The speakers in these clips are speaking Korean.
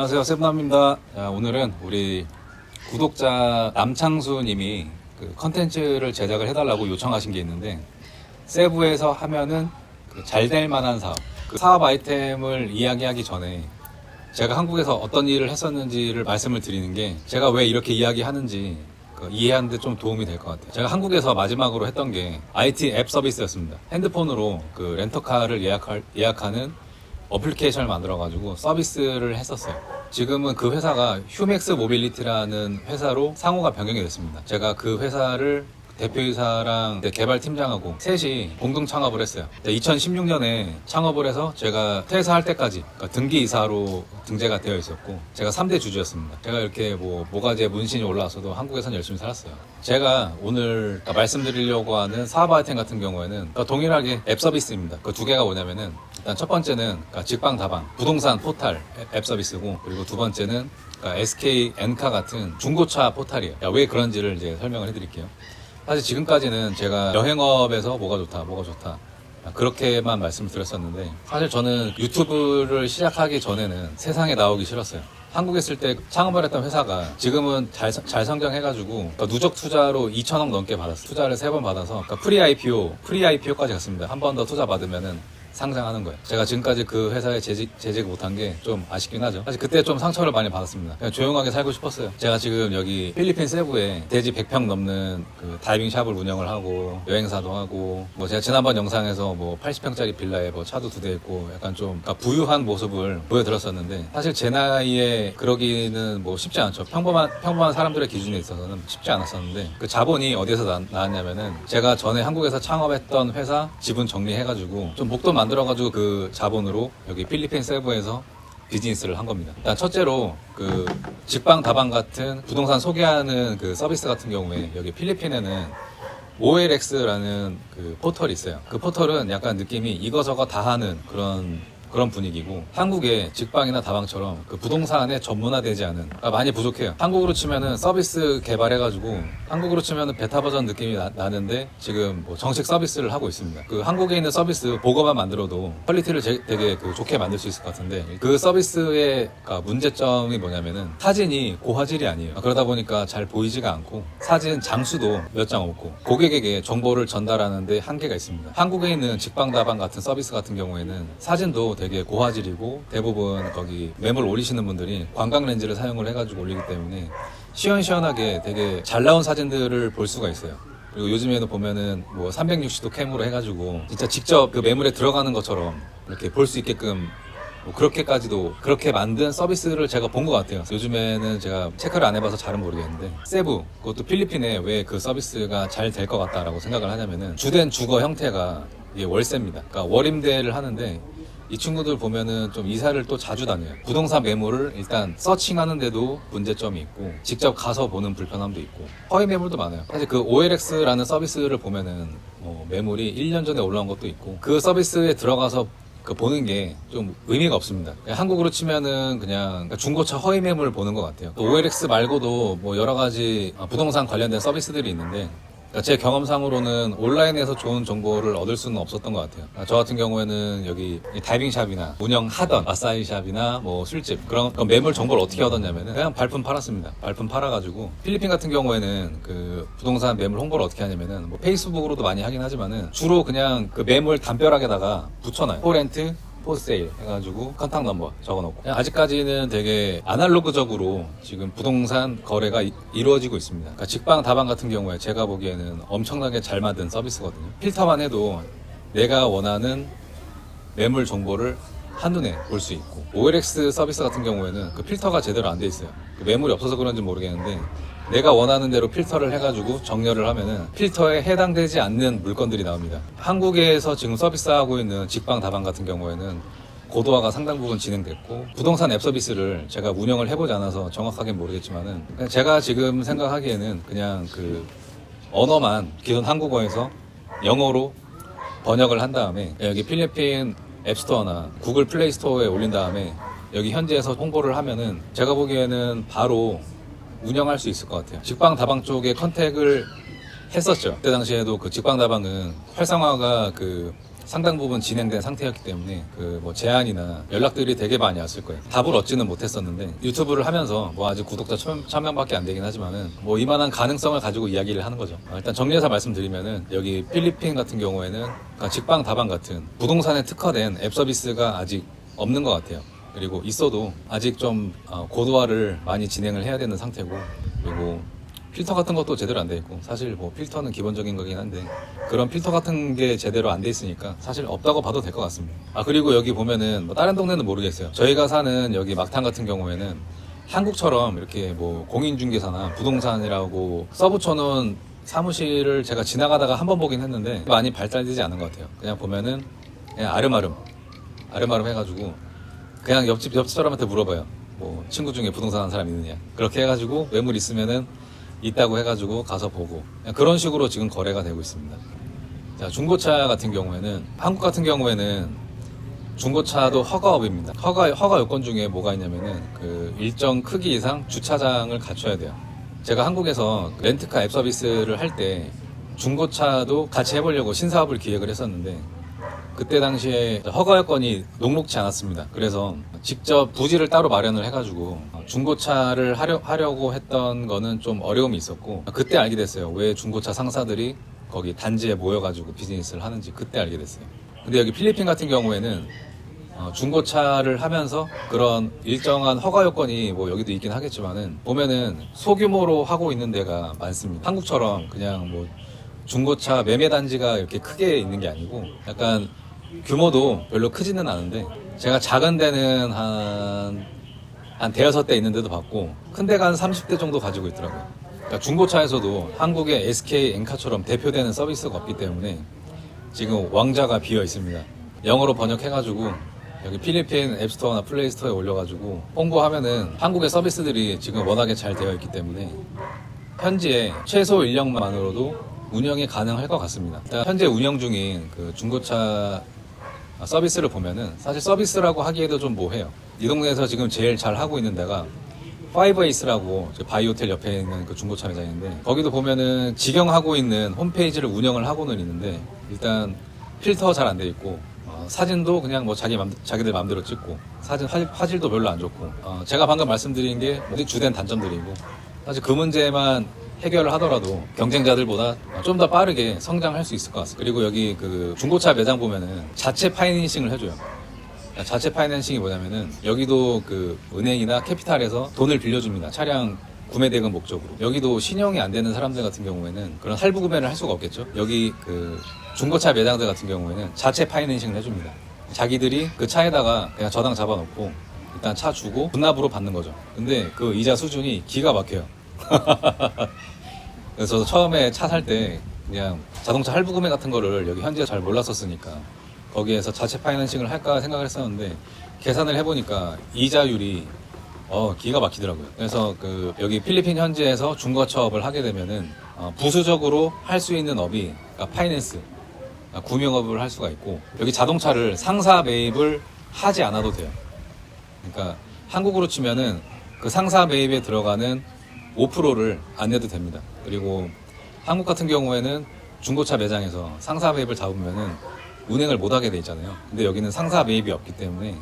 안녕하세요, 세븐남입니다. 오늘은 우리 구독자 남창수님이 그 컨텐츠를 제작을 해달라고 요청하신 게 있는데, 세부에서 하면은 잘 될 만한 사업, 그 사업 아이템을 이야기하기 전에 제가 한국에서 어떤 일을 했었는지를 말씀을 드리는 게, 제가 왜 이렇게 이야기하는지 이해하는 데 좀 도움이 될 것 같아요. 제가 한국에서 마지막으로 했던 게 IT 앱 서비스였습니다. 핸드폰으로 그 렌터카를 예약하는 어플리케이션을 만들어가지고 서비스를 했었어요. 지금은 그 회사가 휴맥스 모빌리티라는 회사로 상호가 변경이 됐습니다. 제가 그 회사를 대표이사랑 개발팀장하고 셋이 공동 창업을 했어요. 2016년에 창업을 해서 제가 퇴사할 때까지 등기이사로 등재가 되어 있었고, 제가 3대 주주였습니다. 제가 이렇게 모가지에 문신이 올라왔어도 한국에서는 열심히 살았어요. 제가 오늘 말씀드리려고 하는 사업 아이템 같은 경우에는 동일하게 앱 서비스입니다. 그 두 개가 뭐냐면은, 일단 첫 번째는 직방다방 부동산 포탈 앱 서비스고, 그리고 두 번째는 SK 엔카 같은 중고차 포탈이에요. 왜 그런지를 이제 설명을 해드릴게요. 사실 지금까지는 제가 여행업에서 뭐가 좋다 그렇게만 말씀을 드렸었는데, 사실 저는 유튜브를 시작하기 전에는 세상에 나오기 싫었어요. 한국에 있을 때 창업을 했던 회사가 지금은 잘 성장해가지고 누적 투자로 2천억 넘게 받았어요. 투자를 3번 받아서 프리 IPO까지 갔습니다. 한 번 더 투자 받으면은 상장하는 거예요. 제가 지금까지 그 회사에 재직 못한 게 좀 아쉽긴 하죠. 사실 그때 좀 상처를 많이 받았습니다. 그냥 조용하게 살고 싶었어요. 제가 지금 여기 필리핀 세부에 대지 100평 넘는 그 다이빙 샵을 운영을 하고, 여행사도 하고, 제가 지난번 영상에서 80평짜리 빌라에 차도 2대 있고, 약간 좀 부유한 모습을 보여드렸었는데, 사실 제 나이에 그러기는 쉽지 않죠. 평범한 사람들의 기준에 있어서는 쉽지 않았었는데, 그 자본이 어디에서 나왔냐면은, 제가 전에 한국에서 창업했던 회사 지분 정리해가지고 좀 목돈 만들어가지고 그 자본으로 여기 필리핀 세부에서 비즈니스를 한 겁니다. 일단 첫째로 그 직방다방 같은 부동산 소개하는 그 서비스 같은 경우에, 여기 필리핀에는 OLX라는 그 포털이 있어요. 그 포털은 약간 느낌이 이거저거 다 하는 그런 분위기고, 한국의 직방이나 다방처럼 그 부동산에 전문화되지 않은, 많이 부족해요. 한국으로 치면은 서비스 개발해가지고, 한국으로 치면은 베타 버전 느낌이 나는데, 지금 정식 서비스를 하고 있습니다. 그 한국에 있는 서비스 보고만 만들어도 퀄리티를 되게 좋게 만들 수 있을 것 같은데, 그 서비스의 문제점이 뭐냐면은 사진이 고화질이 아니에요. 그러다 보니까 잘 보이지가 않고, 사진 장수도 몇 장 없고, 고객에게 정보를 전달하는데 한계가 있습니다. 한국에 있는 직방다방 같은 서비스 같은 경우에는 사진도 되게 고화질이고, 대부분 거기 매물 올리시는 분들이 관광 렌즈를 사용을 해가지고 올리기 때문에 시원시원하게 되게 잘 나온 사진들을 볼 수가 있어요. 그리고 요즘에는 보면은 360도 캠으로 해가지고 진짜 직접 그 매물에 들어가는 것처럼 이렇게 볼 수 있게끔 그렇게 만든 서비스를 제가 본 것 같아요. 요즘에는 제가 체크를 안 해봐서 잘은 모르겠는데, 세부, 그것도 필리핀에 왜 그 서비스가 잘 될 것 같다라고 생각을 하냐면은, 주된 주거 형태가 이게 월세입니다. 그러니까 월임대를 하는데, 이 친구들 보면은 좀 이사를 또 자주 다녀요. 부동산 매물을 일단 서칭하는데도 문제점이 있고, 직접 가서 보는 불편함도 있고, 허위 매물도 많아요. 사실 그 OLX라는 서비스를 보면은 매물이 1년 전에 올라온 것도 있고, 그 서비스에 들어가서 보는 게 좀 의미가 없습니다. 한국으로 치면은 그냥 중고차 허위 매물을 보는 것 같아요. 또 OLX 말고도 여러 가지 부동산 관련된 서비스들이 있는데, 제 경험상으로는 온라인에서 좋은 정보를 얻을 수는 없었던 것 같아요. 저 같은 경우에는 여기 다이빙샵이나 운영하던 마사지샵이나 술집, 그런 매물 정보를 어떻게 얻었냐면은 그냥 발품 팔았습니다. 발품 팔아가지고, 필리핀 같은 경우에는 그 부동산 매물 홍보를 어떻게 하냐면은 페이스북으로도 많이 하긴 하지만은 주로 그냥 그 매물 담벼락에다가 붙여놔요. 포렌트, 포세일 해가지고 컨택 넘버 적어놓고, 아직까지는 되게 아날로그적으로 지금 부동산 거래가 이루어지고 있습니다. 그러니까 직방 다방 같은 경우에 제가 보기에는 엄청나게 잘 만든 서비스거든요. 필터만 해도 내가 원하는 매물 정보를 한눈에 볼 수 있고, OLX 서비스 같은 경우에는 그 필터가 제대로 안 돼 있어요. 그 매물이 없어서 그런지 모르겠는데, 내가 원하는 대로 필터를 해가지고 정렬을 하면은 필터에 해당되지 않는 물건들이 나옵니다. 한국에서 지금 서비스하고 있는 직방 다방 같은 경우에는 고도화가 상당 부분 진행됐고, 부동산 앱 서비스를 제가 운영을 해보지 않아서 정확하게는 모르겠지만은, 제가 지금 생각하기에는 그냥 그 언어만 기존 한국어에서 영어로 번역을 한 다음에 여기 필리핀 앱스토어나 구글 플레이 스토어에 올린 다음에 여기 현지에서 홍보를 하면은 제가 보기에는 바로 운영할 수 있을 것 같아요. 직방다방 쪽에 컨택을 했었죠. 그때 당시에도 그 직방다방은 활성화가 상당 부분 진행된 상태였기 때문에 그 뭐 제안이나 연락들이 되게 많이 왔을 거예요. 답을 얻지는 못했었는데 유튜브를 하면서 뭐 아직 구독자 1000명밖에 안 되긴 하지만은 뭐 이만한 가능성을 가지고 이야기를 하는 거죠. 일단 정리해서 말씀드리면은 여기 필리핀 같은 경우에는 그러니까 직방 다방 같은 부동산에 특화된 앱 서비스가 아직 없는 것 같아요. 그리고 있어도 아직 좀 고도화를 많이 진행을 해야 되는 상태고, 그리고 필터 같은 것도 제대로 안 돼 있고, 사실 뭐 필터는 기본적인 거긴 한데 그런 필터 같은 게 제대로 안 돼 있으니까 사실 없다고 봐도 될 것 같습니다. 그리고 여기 보면은 뭐 다른 동네는 모르겠어요. 저희가 사는 여기 막탄 같은 경우에는 한국처럼 이렇게 뭐 공인중개사나 부동산이라고 써붙여놓은 사무실을 제가 지나가다가 한번 보긴 했는데 많이 발달되지 않은 것 같아요. 그냥 보면은 그냥 아름아름 해가지고 그냥 옆집 사람한테 물어봐요. 뭐 친구 중에 부동산 하는 사람 있느냐, 그렇게 해가지고 매물 있으면은 있다고 해가지고 가서 보고, 그런 식으로 지금 거래가 되고 있습니다. 자, 중고차 같은 경우에는, 한국 같은 경우에는 중고차도 허가업입니다. 허가 요건 중에 뭐가 있냐면은 그 일정 크기 이상 주차장을 갖춰야 돼요. 제가 한국에서 렌트카 앱 서비스를 할 때 중고차도 같이 해보려고 신사업을 기획을 했었는데 그때 당시에 허가 여건이 녹록지 않았습니다. 그래서 직접 부지를 따로 마련을 해가지고 중고차를 하려고 했던 거는 좀 어려움이 있었고, 그때 알게 됐어요. 왜 중고차 상사들이 거기 단지에 모여가지고 비즈니스를 하는지 그때 알게 됐어요. 근데 여기 필리핀 같은 경우에는 중고차를 하면서 그런 일정한 허가 요건이 뭐 여기도 있긴 하겠지만은 보면은 소규모로 하고 있는 데가 많습니다. 한국처럼 그냥 뭐 중고차 매매 단지가 이렇게 크게 있는 게 아니고 약간 규모도 별로 크지는 않은데, 제가 작은 데는 한 대여섯 대 있는 데도 봤고 큰 데가 한 30대 정도 가지고 있더라고요. 그러니까 중고차에서도 한국의 SK 엔카처럼 대표되는 서비스가 없기 때문에 지금 왕자가 비어 있습니다. 영어로 번역해가지고 여기 필리핀 앱스토어나 플레이스토어에 올려가지고 홍보하면은 한국의 서비스들이 지금 워낙에 잘 되어 있기 때문에 현지에 최소 인력만으로도 운영이 가능할 것 같습니다. 일단 현재 운영 중인 그 중고차 서비스를 보면은 사실 서비스라고 하기에도 좀 뭐해요. 이 동네에서 지금 제일 잘 하고 있는 데가 파이브에이스라고 바이오텔 옆에 있는 그 중고차 매장인데, 거기도 보면은 직영하고 있는 홈페이지를 운영을 하고는 있는데 일단 필터 잘 안 돼 있고 사진도 그냥 뭐 자기들 마음대로 찍고, 사진 화질도 별로 안 좋고, 제가 방금 말씀드린 게 주된 단점들이고, 사실 그 문제만 해결을 하더라도 경쟁자들보다 좀 더 빠르게 성장할 수 있을 것 같습니다. 그리고 여기 그 중고차 매장 보면은 자체 파이낸싱을 해줘요. 자체 파이낸싱이 뭐냐면은 여기도 그 은행이나 캐피탈에서 돈을 빌려줍니다. 차량 구매 대금 목적으로. 여기도 신용이 안 되는 사람들 같은 경우에는 그런 할부 구매를 할 수가 없겠죠. 여기 그 중고차 매장들 같은 경우에는 자체 파이낸싱을 해줍니다. 자기들이 그 차에다가 그냥 저당 잡아놓고 일단 차 주고 분납으로 받는 거죠. 근데 그 이자 수준이 기가 막혀요. 그래서 저도 처음에 차 살 때 그냥 자동차 할부 구매 같은 거를 여기 현지에 잘 몰랐었으니까 거기에서 자체 파이낸싱을 할까 생각을 했었는데, 계산을 해보니까 이자율이 기가 막히더라고요. 그래서 그 여기 필리핀 현지에서 중고차업을 하게 되면은 부수적으로 할 수 있는 업이 그러니까 파이낸스, 금융업을 할 수가 있고, 여기 자동차를 상사 매입을 하지 않아도 돼요. 그러니까 한국으로 치면은 그 상사 매입에 들어가는 5%를 안 내도 됩니다. 그리고 한국 같은 경우에는 중고차 매장에서 상사 매입을 잡으면은 운행을 못 하게 돼 있잖아요. 근데 여기는 상사 매입이 없기 때문에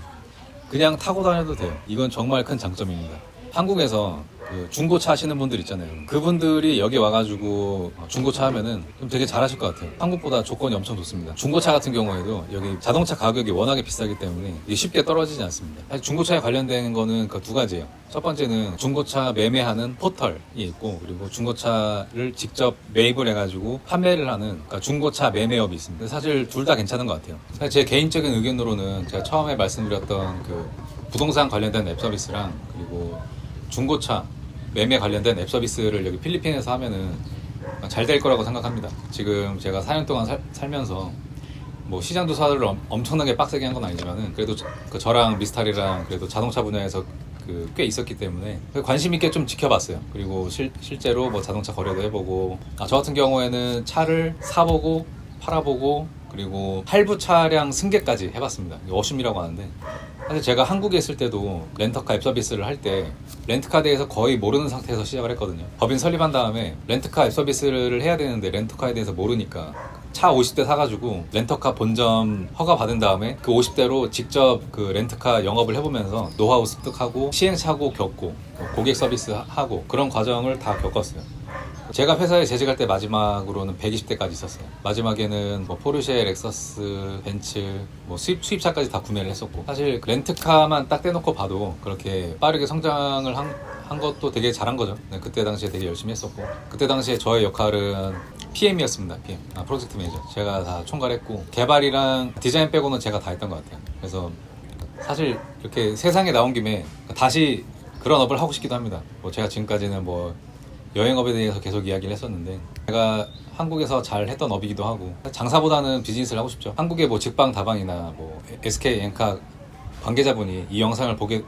그냥 타고 다녀도 돼요. 이건 정말 큰 장점입니다. 한국에서 그 중고차 하시는 분들 있잖아요. 그분들이 여기 와가지고 중고차 하면은 좀 되게 잘하실 것 같아요. 한국보다 조건이 엄청 좋습니다. 중고차 같은 경우에도 여기 자동차 가격이 워낙에 비싸기 때문에 이게 쉽게 떨어지지 않습니다. 사실 중고차에 관련된 거는 그 두 가지예요. 첫 번째는 중고차 매매하는 포털이 있고, 그리고 중고차를 직접 매입을 해가지고 판매를 하는 그러니까 중고차 매매업이 있습니다. 사실 둘 다 괜찮은 것 같아요. 사실 제 개인적인 의견으로는 제가 처음에 말씀드렸던 그 부동산 관련된 앱 서비스랑 그리고 중고차 매매 관련된 앱 서비스를 여기 필리핀에서 하면은 잘 될 거라고 생각합니다. 지금 제가 4년 동안 살면서 뭐 시장 조사를 엄청나게 빡세게 한 건 아니지만은 그래도 저랑 미스탈이랑 그래도 자동차 분야에서 꽤 있었기 때문에 관심 있게 좀 지켜봤어요. 그리고 실제로 뭐 자동차 거래도 해보고, 저 같은 경우에는 차를 사보고 팔아보고 그리고 할부 차량 승계까지 해봤습니다. 워shum이라고 하는데, 사실 제가 한국에 있을 때도 렌터카 앱 서비스를 할 때 렌트카에 대해서 거의 모르는 상태에서 시작을 했거든요. 법인 설립한 다음에 렌트카 앱 서비스를 해야 되는데 렌터카에 대해서 모르니까 차 50대 사가지고 렌터카 본점 허가 받은 다음에 그 50대로 직접 그 렌트카 영업을 해보면서 노하우 습득하고 시행착오 겪고 고객 서비스 하고 그런 과정을 다 겪었어요. 제가 회사에 재직할 때 마지막으로는 120대까지 있었어요. 마지막에는 뭐 포르쉐, 렉서스, 벤츠, 뭐 수입차까지 다 구매를 했었고, 사실 렌트카만 딱 떼놓고 봐도 그렇게 빠르게 성장을 한 것도 되게 잘한 거죠. 네, 그때 당시에 되게 열심히 했었고, 그때 당시에 저의 역할은 PM이었습니다. PM, 프로젝트 매니저. 제가 다 총괄했고, 개발이랑 디자인 빼고는 제가 다 했던 것 같아요. 그래서 사실 이렇게 세상에 나온 김에 다시 그런 업을 하고 싶기도 합니다. 뭐 제가 지금까지는 뭐 여행업에 대해서 계속 이야기를 했었는데, 제가 한국에서 잘 했던 업이기도 하고, 장사보다는 비즈니스를 하고 싶죠. 한국의 뭐 직방 다방이나 뭐 SK 엔카 관계자분이 이 영상을 보게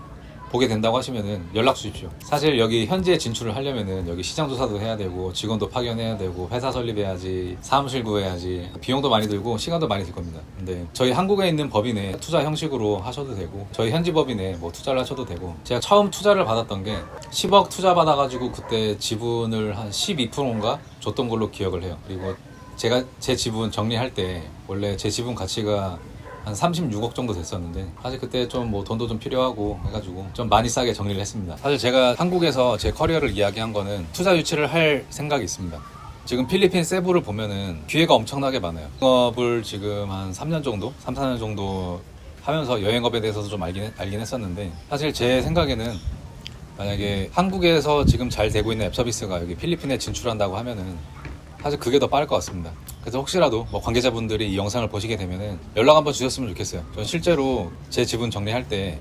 된다고 하시면은 연락 주십시오. 사실 여기 현지에 진출을 하려면은 여기 시장 조사도 해야 되고, 직원도 파견해야 되고, 회사 설립해야지, 사무실 구해야지, 비용도 많이 들고 시간도 많이 들 겁니다. 근데 저희 한국에 있는 법인에 투자 형식으로 하셔도 되고, 저희 현지 법인에 뭐 투자를 하셔도 되고, 제가 처음 투자를 받았던 게 10억 투자 받아가지고 그때 지분을 한 12%인가 줬던 걸로 기억을 해요. 그리고 제가 제 지분 정리할 때 원래 제 지분 가치가 한 36억 정도 됐었는데, 사실 그때 좀 뭐 돈도 좀 필요하고 해가지고 좀 많이 싸게 정리를 했습니다. 사실 제가 한국에서 제 커리어를 이야기한 거는 투자 유치를 할 생각이 있습니다. 지금 필리핀 세부를 보면은 기회가 엄청나게 많아요. 영업을 지금 한 3년 정도? 3, 4년 정도 하면서 여행업에 대해서도 좀 알긴 했었는데, 사실 제 생각에는 만약에 한국에서 지금 잘 되고 있는 앱 서비스가 여기 필리핀에 진출한다고 하면은 사실 그게 더 빠를 것 같습니다. 그래서 혹시라도 뭐 관계자분들이 이 영상을 보시게 되면은 연락 한번 주셨으면 좋겠어요. 전 실제로 제 지분 정리할 때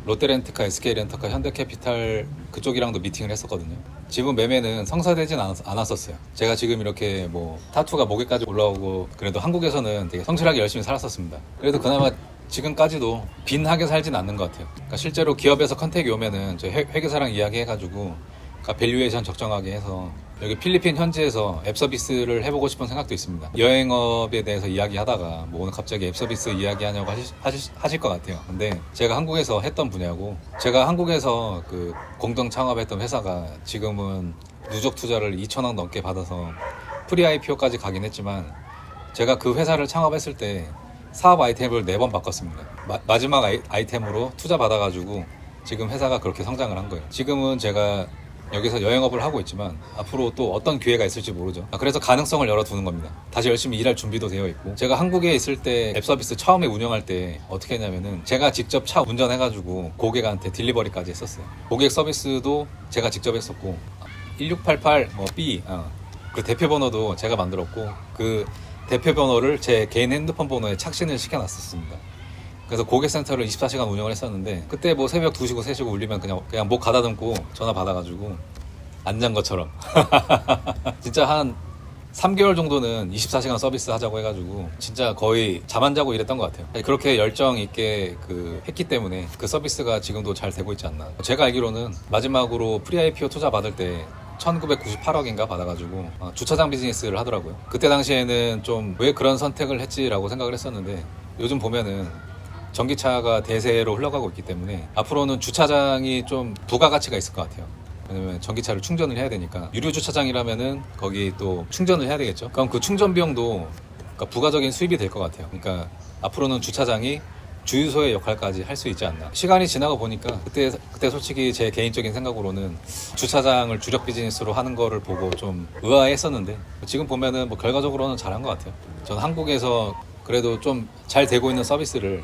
롯데렌트카, SK렌터카, 현대캐피탈 그쪽이랑도 미팅을 했었거든요. 지분 매매는 성사되진 않았었어요. 제가 지금 이렇게 뭐 타투가 목에까지 올라오고 그래도 한국에서는 되게 성실하게 열심히 살았었습니다. 그래도 그나마 지금까지도 빈하게 살진 않는 것 같아요. 그러니까 실제로 기업에서 컨택이 오면은 저희 회계사랑 이야기해가지고 밸류에이션 적정하게 해서 여기 필리핀 현지에서 앱 서비스를 해보고 싶은 생각도 있습니다. 여행업에 대해서 이야기하다가 뭐 오늘 갑자기 앱 서비스 이야기하냐고 하실 것 같아요. 근데 제가 한국에서 했던 분야고, 제가 한국에서 그 공동 창업했던 회사가 지금은 누적 투자를 2천억 넘게 받아서 프리 IPO까지 가긴 했지만, 제가 그 회사를 창업했을 때 사업 아이템을 4번 바꿨습니다. 마지막 아이템으로 투자 받아가지고 지금 회사가 그렇게 성장을 한 거예요. 지금은 제가 여기서 여행업을 하고 있지만 앞으로 또 어떤 기회가 있을지 모르죠. 그래서 가능성을 열어두는 겁니다. 다시 열심히 일할 준비도 되어 있고, 제가 한국에 있을 때 앱 서비스 처음에 운영할 때 어떻게 했냐면은 제가 직접 차 운전해가지고 고객한테 딜리버리까지 했었어요. 고객 서비스도 제가 직접 했었고, 1688 B 그 대표 번호도 제가 만들었고, 그 대표 번호를 제 개인 핸드폰 번호에 착신을 시켜놨었습니다. 그래서 고객센터를 24시간 운영을 했었는데, 그때 뭐 새벽 2시고 3시고 울리면 그냥 목 가다듬고 전화 받아가지고 안 잔 것처럼 진짜 한 3개월 정도는 24시간 서비스 하자고 해가지고 진짜 거의 잠 안 자고 일했던 것 같아요. 그렇게 열정 있게 했기 때문에 그 서비스가 지금도 잘 되고 있지 않나. 제가 알기로는 마지막으로 프리 IPO 투자 받을 때 1998억인가 받아가지고 주차장 비즈니스를 하더라고요. 그때 당시에는 좀 왜 그런 선택을 했지라고 생각을 했었는데, 요즘 보면은 전기차가 대세로 흘러가고 있기 때문에 앞으로는 주차장이 좀 부가가치가 있을 것 같아요. 왜냐면 전기차를 충전을 해야 되니까, 유료 주차장이라면은 거기 또 충전을 해야 되겠죠. 그럼 그 충전 비용도 그러니까 부가적인 수입이 될 것 같아요. 그러니까 앞으로는 주차장이 주유소의 역할까지 할 수 있지 않나. 시간이 지나고 보니까 그때 솔직히 제 개인적인 생각으로는 주차장을 주력 비즈니스로 하는 거를 보고 좀 의아했었는데, 지금 보면은 뭐 결과적으로는 잘한 것 같아요. 저는 한국에서 그래도 좀 잘 되고 있는 서비스를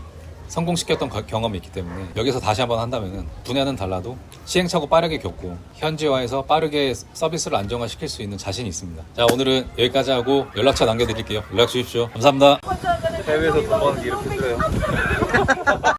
성공시켰던 경험이 있기 때문에 여기서 다시 한번 한다면은 분야는 달라도 시행착오 빠르게 겪고 현지화해서 빠르게 서비스를 안정화시킬 수 있는 자신이 있습니다. 자, 오늘은 여기까지 하고 연락처 남겨드릴게요. 연락 주십시오. 감사합니다. 해외에서 돈 버는 게 이렇게 힘들어요.